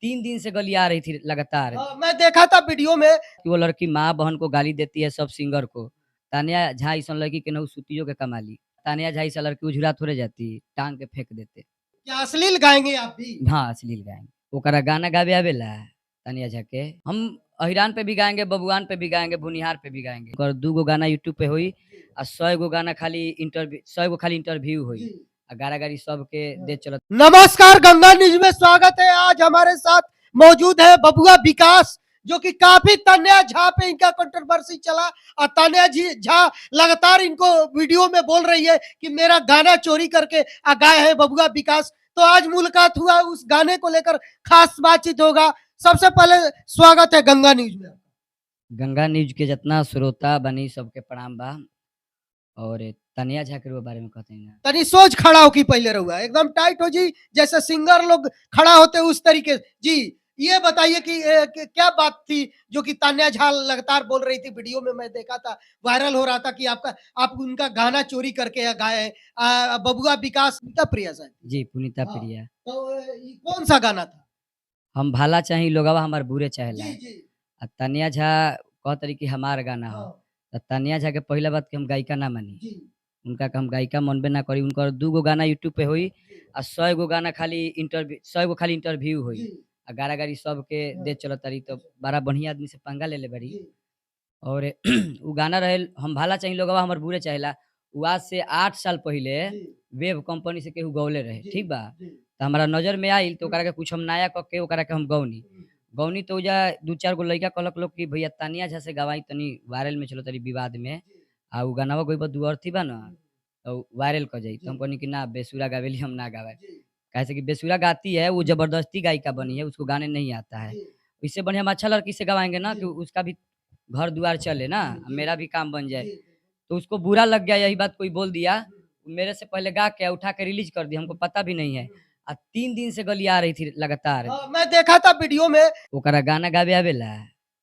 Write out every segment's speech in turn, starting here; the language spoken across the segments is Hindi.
3 दिन से गलिया रही थी लगातार मैं देखा था वीडियो में। कि वो लड़की माँ बहन को गाली देती है सब सिंगर को। तानिया झा ऐसा लड़की के नौ सुतियों के कमाली। तानिया झा ऐसा लड़की उजरा थोड़े जाती टांग के फेंक देते। क्या अश्लील गाएंगे आप भी? हाँ अश्लील गाएंगे। ओकरा गाना गावे आवेला तानिया झा के। हम अहिरान पे भी गाएंगे, बबुआन पे भी गाएंगे, भुनिहार पे भी गाएंगे। और 2 गो गाना यूट्यूब पे होई और 100 गो गाना खाली इंटरव्यू, 100 गो खाली इंटरव्यू होई और गारा-गारी सबके दे चलत। नमस्कार, गंगा न्यूज में स्वागत है। आज हमारे साथ मौजूद है बबुआ विकास, जो कि काफी तान्या झा पे इनका कंट्रोवर्सी चला और तान्या जी झा लगातार इनको वीडियो में बोल रही है कि मेरा गाना चोरी करके गाए है बबुआ विकास। तो आज मुलाकात हुआ, उस गाने को लेकर खास बातचीत होगा। सबसे पहले स्वागत है गंगा न्यूज में। गंगा न्यूज के जितना श्रोता बनी सबके प्रणाम बा। और तानिया झा के बारे में कहते हैं ना, तनी सोच खड़ा हो की पहले रहुआ एकदम टाइट हो जी, जैसे सिंगर लोग खड़ा होते उस तरीके जी। ये बताइए कि क्या बात थी जो कि तान्या झा लगातार बोल रही थी, वीडियो में मैं देखा था, वायरल हो रहा था कि आप उनका गाना चोरी करके गाए हैं। बबुआ विकास पुनीता प्रिया साहब जी पुनीता हाँ, प्रिया। तो ये कौन सा गाना था? हम भाला चाही लोगवा हमार बुरे जी चाहेला। जी तानिया झा कहतरी कि हमार गाना हो। हाँ, तो तानिया झा के पहला बात कि हम गायिका ना मानी, जी उनका के हम गायिका मनबे ना करी। उनकर 2 गो गाना यूट्यूब पे होई और 100 गो गाना खाली इंटरव्यू, 100 गो खाली इंटरव्यू होई जी और गारा-गारी सबके दे चलत तारी। तो बड़ा बढ़िया आदमी से पंगा ले बड़ी। जी और उ गाना रहे हम भाला चाही लोगवा हमर बुरे चाहेला। उ आज से 8 साल पहिले जी वेब कंपनी से केहू गौले रहे, जी ठीक बा? जी तो हमारा नज़र में आइल तो ओकरा के कुछ हम नया क के ओकरा के हम गौनी। गौनी तो ओइजा 2-4 गो लइका कहलक लोग कि भैया तानिया झा से गवाई तनी वायरल में चलो तनी विवाद में। आ उ गानवा गइबा दुअर्थी बा न तो वायरल क जाई। तो हम कहनी कि ना बेसुरा गावेली हम ना गावे। काहे से कि बेसुरा गाती है वो ज़बरदस्ती गायिका बनी है, उसको गाने नहीं आता है। इससे बढ़िया हम अच्छा लड़की से गवाएँगे ना कि उसका भी घर-द्वार चले ना, मेरा भी काम बन जाए। तो उसको बुरा लग गया, यही बात कोई बोल दिया। मेरे से पहले गा के उठा के रिलीज़ कर दिया, हमको पता भी नहीं है। 3 दिन से गलिया रही थी लगातार। मैं देखा था वीडियो में। ओकरा गाना गावे आवेला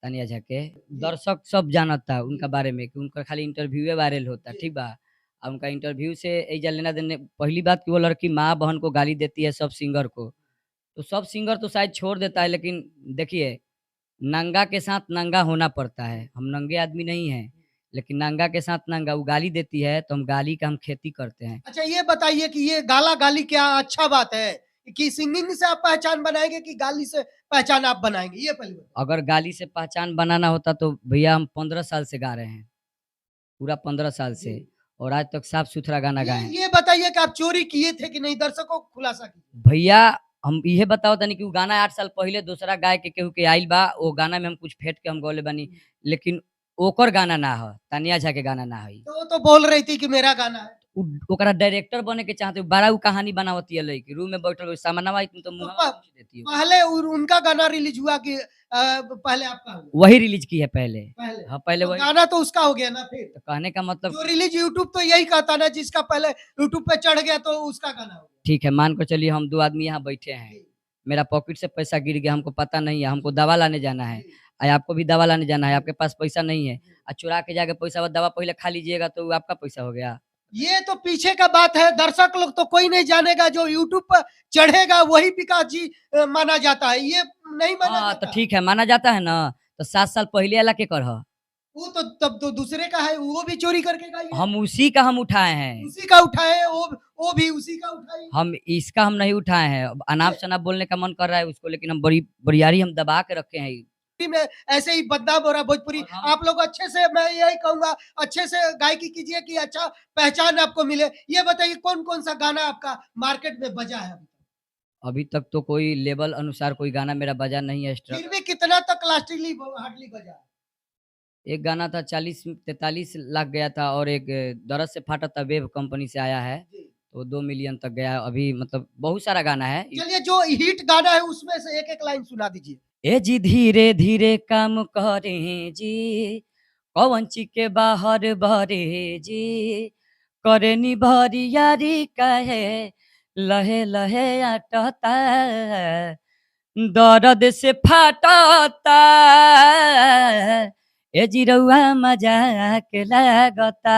तानिया झा के। दर्शक सब जानता उनका बारे में कि उनका खाली इंटरव्यूए वायरल होता, ठीक बा? उनका इंटरव्यू से एइजा लेना-देना। पहली बात कि वो लड़की माँ-बहन को गाली देती है सब सिंगर को। तो सब सिंगर तो शायद छोड़ देता है, लेकिन देखिए नंगा के साथ नंगा होना पड़ता है। हम नंगे आदमी नहीं हैं, लेकिन नंगा के साथ नंगा वो गाली देती है तो हम गाली का हम खेती करते हैं। अच्छा, ये बताइए कि ये गाला-गाली क्या अच्छा बात है कि सिंगिंग से आप पहचान बनाएँगे कि गाली से पहचान आप बनाएँगे? ये पहले बताइए। अगर गाली से पहचान बनाना होता तो भैया हम 15 साल से गा रहे हैं, पूरा 15 साल से, जी। और आज तक साफ-सुथरा गाना गाए हैं। ये बताइए कि आप चोरी किए थे कि नहीं? दर्शकों को खुलासा कीजिए। भैया हम इहे बताओ तनी कि उ गाना 8 साल पहिले दूसरा गाय के केहू के आइल बा, ओ गाना में हम कुछ फेंट के हम गौले बानी, लेकिन ओकर गाना ना ह, तानिया झा के गाना ना हई। तो वो तो बोल रही थी कि मेरा गाना है। उ ओकरा डायरेक्टर बने के चाहते बड़ा उ कहानी बनावतिया लइकी, रूम में बैठल सामनवा आई तो तो मुँहवा प पूछ देती हो। पहले उनका गाना रिलीज़ हुआ कि पहले आपका हुआ? वही रिलीज़ की है पहले। पहले। हाँ, पहले तो वही। गाना तो उसका हो गया ना फिर। तो कहने का मतलब जो रिलीज़ यूट्यूब तो यही कहता ना, जिसका पहले यूट्यूब पे चढ़ गया तो उसका गाना हो गया। ठीक है, मान के चलिए हम 2 आदमी यहाँ बैठे हैं। जी, मेरा पॉकेट से पैसा गिर गया, हमको पता नहीं है, हमको दवा लाने जाना है। जी, आपको भी दवा लाने जाना है, जी, आपके पास पैसा नहीं है। जी। चुरा के जाके पैसा दवा पहले खा लीजिएगा तो वो आपका पैसा हो गया। ये तो पीछे का बात है, दर्शक लोग तो कोई नहीं जानेगा, जो यूट्यूब पर चढ़ेगा वही विकास जी माना जाता है, ये नहीं माना हाँ, तो जाता। ठीक है, माना जाता है ना, तो 7 साल पहले वाला केकर ह? वो तो तब तो दूसरे का है, वो भी चोरी करके गाई है, हम उसी का हम उठाए हैं। उसी का उठाए, वो भी उसी का उठाई। हम इसका हम नहीं उठाए हैं। अब ये अनाप-शनाप बोलने का मन कर रहा है उसको, लेकिन हम बड़ी बरियारी हम दबा के रखे हैं। में ऐसे ही बदनाम हो रहा है भोजपुरी। और हम आप लोग अच्छे से, मैं यही कहूँगा, अच्छे से गायकी कीजिए कि अच्छा पहचान आपको मिले। ये बताइए कौन-कौन सा गाना आपका मार्केट में बजा है अभी तक? अभी तक तो कोई लेवल अनुसार कोई गाना मेरा बजा नहीं है फिर स्ट्रगल। भी कितना तक लास्टली हार्डली बजा है? एक गाना था 40-43 लाख गया था, और एक दर्द से फाटा था वेब कंपनी से आया है, जी। तो 2 मिलियन तक गया। अभी मतलब बहुत सारा गाना है। चलिए, जो हिट गाना है उसमें से एक-एक लाइन सुना दीजिए। ए जी धीरे-धीरे काम करें जी, कौन ची के बाहर बरे जी, करनी भरियारी काहे, लहे लहे अटता, दर्द से फाटता, ए जी रउआ मजाक लागता।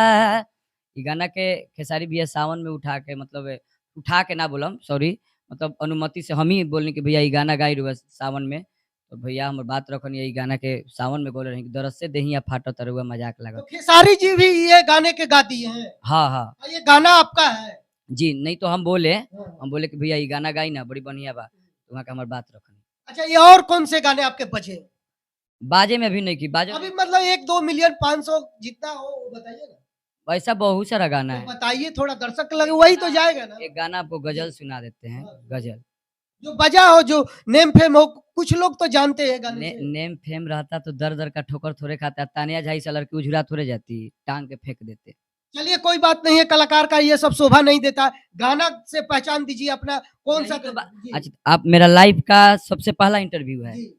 इ गाना के खेसारी भैया सावन में उठा के, मतलब उठा के ना बोलम, सॉरी, मतलब अनुमति से हम ही बोलनी कि भैया ई गाना गाई रहुआ सावन में, तो भैया हमर बात रखनी ई गाना के सावन में बोले रही दरद से देहिया फाटत रहुआ मजाक तो लागत। खेसारी जी भी ये गाने के गा दिए हैं हाँ, हाँ। और ये गाना आपका है। जी, नहीं तो हम बोले हाँ। कि भैया ई गाना गाई ना बड़ी बढ़िया बा, तो वहाँ के हमर बात रखनी। अच्छा, ये और कौन से गाने आपके बचे? बाजे में भी नहीं की, बाजे अभी में मतलब 1-2 मिलियन 500 जितना हो वो बताइए ना। वैसा बहुत सारा गाना तो है। बताइए, थोड़ा दर्शक लगे वही तो जाएगा ना। एक गाना आपको गज़ल सुना देते हैं, हाँ। गज़ल। जो बजा हो, जो नेम फेम हो, कुछ लोग तो जानते हैं गाने ने से। नेम फेम रहता तो दर-दर का ठोकर थोड़े खाता, तानिया झाई से लड़की उझुरा थोड़े जाती, टाँग के फेंक देते। चलिए कोई बात नहीं है, कलाकार का ये सब शोभा नहीं देता। गाना से पहचान दीजिए अपना कौन-सा यही तो बा जी, अच्छा, आप मेरा लाइव का सबसे पहला इंटरव्यू है। जी।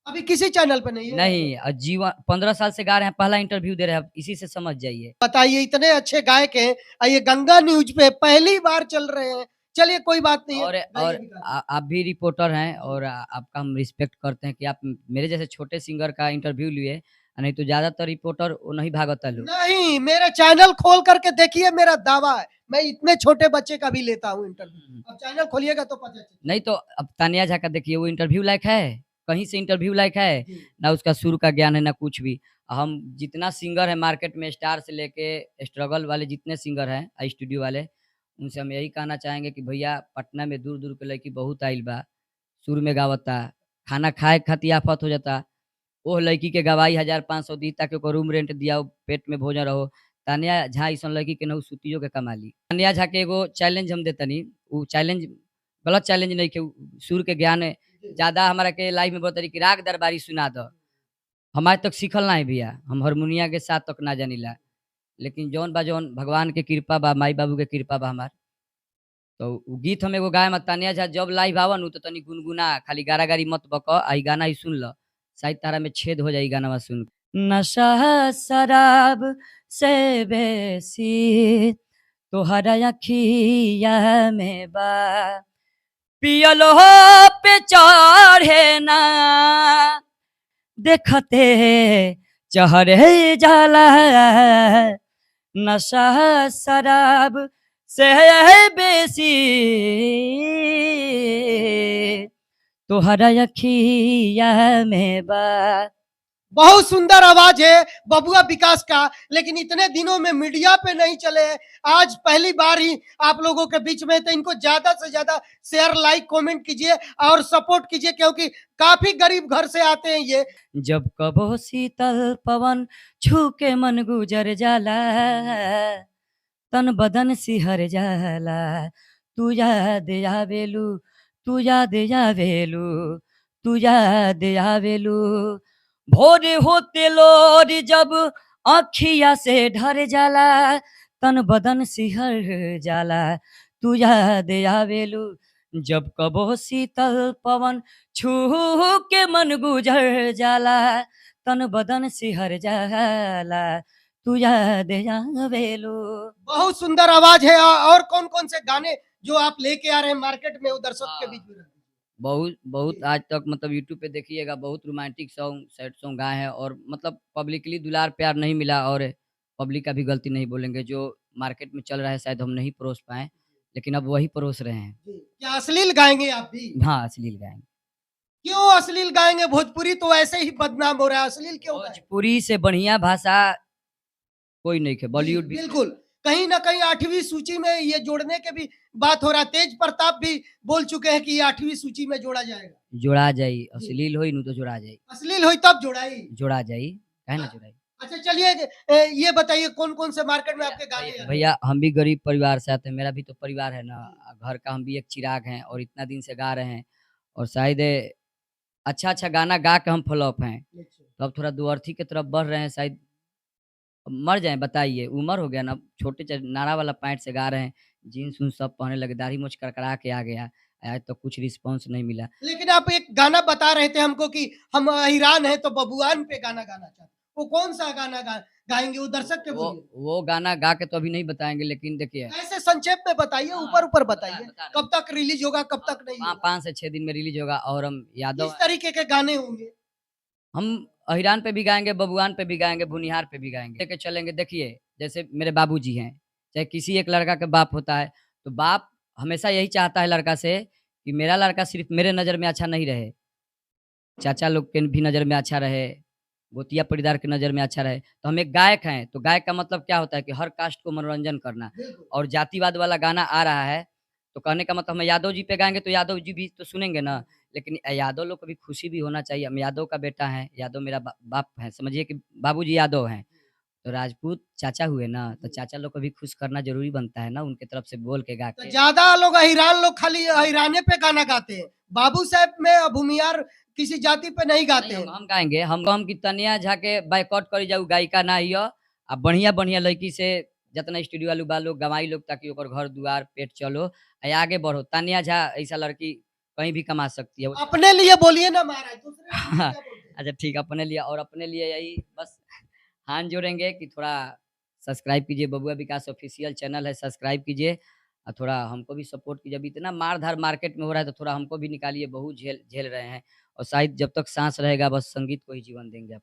अभी किसी चैनल पे नहीं है? नहीं, जीवन 15 साल से गा रहे हैं, पहला इंटरव्यू दे रहे हैं, आप इसी से समझ जाइए। बताइए, इतने अच्छे गायक हैं और ये गंगा न्यूज़ पे पहली बार चल रहे हैं। चलिए कोई बात नहीं है। और गाइए विकास। आप भी रिपोर्टर हैं और आपका हम रिस्पेक्ट करते हैं कि आप मेरे जैसे छोटे सिंगर का इंटरव्यू लिए, नहीं तो ज़्यादातर रिपोर्टर वो नहीं भागता लोग। नहीं, मेरे चैनल खोल करके देखिए, मेरा दावा है, मैं इतने छोटे बच्चे का भी लेता हूँ इंटरव्यू। अब चैनल खोलिएगा तो पता चलेगा। नहीं तो अब तानिया झा का देखिए, वो इंटरव्यू लायक है? कहीं से इंटरव्यू लायक है? जी। ना उसका सुर का ज्ञान है, ना कुछ भी। हम जितना सिंगर है मार्केट में, स्टार से लेके स्ट्रगल वाले जितने सिंगर हैं स्टूडियो वाले, उनसे हम यही कहना चाहेंगे कि भैया पटना में दूर-दूर के लड़की बहुत आइल बा, सुर में गावता, खाना खाए खातिर आफत हो जाता। ओह लड़की के गवाई 1500 दी ताकि ओकर रूम रेंट दियाओ, पेट में भोजन रहो। तानिया झा अइसन लड़की केनाहू सुतियो के कमा ली। तानिया झा के एगो चैलेंज हम देतनी, उ चैलेंज गलत चैलेंज नइखे, उ सुर के ज्ञान ज़्यादा हमरा के लाइव में बोलतरी कि राग दरबारी सुना दो। हम आज तक सीखल नाही भैया, हम हारमोनिया के साथ तक ना जानिला। लेकिन जौन बा जौन भगवान के कृपा बा, माई-बाबू के कृपा बा हमार। तो उ गीत हम एगो गाएम, तानिया झा जब लाइव आवा नु तो तनी गुनगुना, खाली गारा-गारी मत बक, आ ई गाना ई सुन ल। शायद तारा में छेद हो जाई गानवा सुन के। नशा शराब से बेसी तोहरा अखिया में बा, पियलो पे चढ़े ना, देखते चढ़े जाला। नशा शराब से बेसी तोहरा अखिया में बा। बहुत सुंदर आवाज है बबुआ विकास का, लेकिन इतने दिनों में मीडिया पे नहीं चले। आज पहली बार ही आप लोगों के बीच में, तो इनको ज्यादा से ज्यादा शेयर, लाइक, कमेंट कीजिए और सपोर्ट कीजिए, क्योंकि काफी गरीब घर से आते हैं ये। जब कबो शीतल पवन छू के मन गुजर जाला, तन बदन सिहर जाला, तू याद आवेलू, तू याद आवेलू, तू याद आवेलू। भोर होते लोर जब अखिया से ढर जाला, तन बदन सिहर जाला, तू याद आवेलू। जब कबो शीतल पवन छू के मन गुजर जाला, तन बदन सिहर जाला, तू याद आवेलू। बहुत सुंदर आवाज है। और कौन कौन से गाने जो आप लेके आ रहे हैं मार्केट में, वो दर्शक के बीच में रख दीजिए। बहुत बहुत जी। आज तक मतलब यूट्यूब पे देखिएगा, बहुत रोमांटिक सॉन्ग, सैड सॉन्ग गाए हैं और मतलब पब्लिकली दुलार प्यार नहीं मिला, और पब्लिक का भी गलती नहीं बोलेंगे। जो मार्केट में चल रहा है शायद हम नहीं परोस पाए, लेकिन अब वही परोस रहे हैं। जी। क्या अश्लील गाएंगे आप भी? हाँ, अश्लील गाएँगे। क्यों अश्लील गाएंगे? भोजपुरी तो ऐसे ही बदनाम हो रहा है, अश्लील क्यों गाएं? भोजपुरी से बढ़िया भाषा कोई नहीं है, जी, बॉलीवुड भी। बिल्कुल। कहीं न कहीं 8वीं सूची में ये जोड़ने के भी बात हो रहा है। तेज प्रताप भी बोल चुके हैं कि ये 8वीं सूची में जोड़ा जाएगा। जोड़ा जाई, जी। अश्लील होई नु तो जोड़ा जाई। अश्लील हुई तब जोड़ाई। जोड़ा जाई, काहे ना जोड़ाई। अच्छा चलिए, ये बताइए कौन-कौन से मार्केट में आपके गाने आ रहे हैं? भैया हम भी गरीब परिवार से आते हैं, मेरा भी तो परिवार है ना, घर का हम भी एक चिराग हैं और इतना दिन से गा रहे हैं, और शायद अच्छा-अच्छा गाना गा के हम फ्लॉप हैं। अच्छा। तो अब थोड़ा दुअर्थी की तरफ बढ़ रहे हैं, शायद अब मर जाएँ बताइए, उम्र हो गया ना, छोटे नारा वाला पैंट से गा रहे हैं, जीन्स-उन्स सब पहनने लगे, दाढ़ी मूंछ कड़कड़ा के आ गया, आज तक कुछ रिस्पॉन्स नहीं मिला। लेकिन आप एक गाना बता रहे थे हमको कि हम ईरान हैं तो बबुआन पे गाना गाना चाहते हैं। वो कौन-सा गाना गाएँगे? वो दर्शक के वो बोलिए। वो गाना गा के तो अभी नहीं बताएँगे, लेकिन देखिए ऐसे संक्षेप में बताइए, हाँ, ऊपर-ऊपर बता बताइए। बता रहे कब तक रिलीज़ होगा, कब तक नहीं होगा? 5 से 6 दिन में रिलीज़ होगा, और हम यादव किस तरीके के गाने होंगे? हम अहिरान पे भी गाएँगे, बबुआन पे भी गाएँगे, भुनिहार पे भी गाएँगे। लेके चलेंगे, देखिए जैसे मेरे बाबूजी हैं, चाहे किसी एक लड़का का बाप होता है, तो बाप हमेशा यही चाहता है लड़का से कि मेरा लड़का सिर्फ मेरे नज़र में अच्छा नहीं रहे, चाचा लोग के भी नज़र में अच्छा रहे, गोतिया परिवार की नज़र में अच्छा रहे। तो हम एक गायक हैं, तो गायक का मतलब क्या होता है कि हर कास्ट को मनोरंजन करना। और जातिवाद वाला गाना आ रहा है, तो कहने का मतलब हम यादव जी पे गाएँगे तो यादव जी भी तो सुनेंगे ना, लेकिन यादव लोग को भी खुशी भी होना चाहिए। हम यादव का बेटा हैं, यादव मेरा बाप है, समझिए कि बाबूजी यादव हैं। तो राजपूत चाचा हुए ना, तो चाचा लोग को भी खुश करना ज़रूरी बनता है ना, उनके तरफ से बोल के गा तो के। ज्यादा लोग अहिरान लोग खाली अहिराने पे गाना गाते हैं। बाबू साहब में भूमियार किसी जाति पे नहीं गाते नहीं, हैं। हम गाएँगे, हम कि तनिया झा के बायकॉट करी जाऊ गायिका ना हिय आ बढ़िया-बढ़िया लड़की से जितना स्टूडियो वालू बा लोग गवाई लोग ताकि ओकर घर-दुआर पेट चलो आ आगे बढ़ो। तानिया झा ऐसा लड़की कहीं भी कमा सकती है। अपने लिए बोलिए ना महाराज, दूसरे के लिए क्या बोलते हैं? अच्छा ठीक है, अपने लिए और अपने लिए यही बस हाथ जोड़ेंगे कि थोड़ा सब्सक्राइब कीजिए, बबुआ विकास ऑफिशियल चैनल है, सब्सक्राइब कीजिए और थोड़ा हमको भी सपोर्ट कीजिए। अभी इतना मार-धार मार्केट में हो रहा है, तो थोड़ा हमको भी निकालिए, बहुत झेल झेल रहे हैं और शायद जब तक साँस रहेगा बस संगीत को ही जीवन देंगे।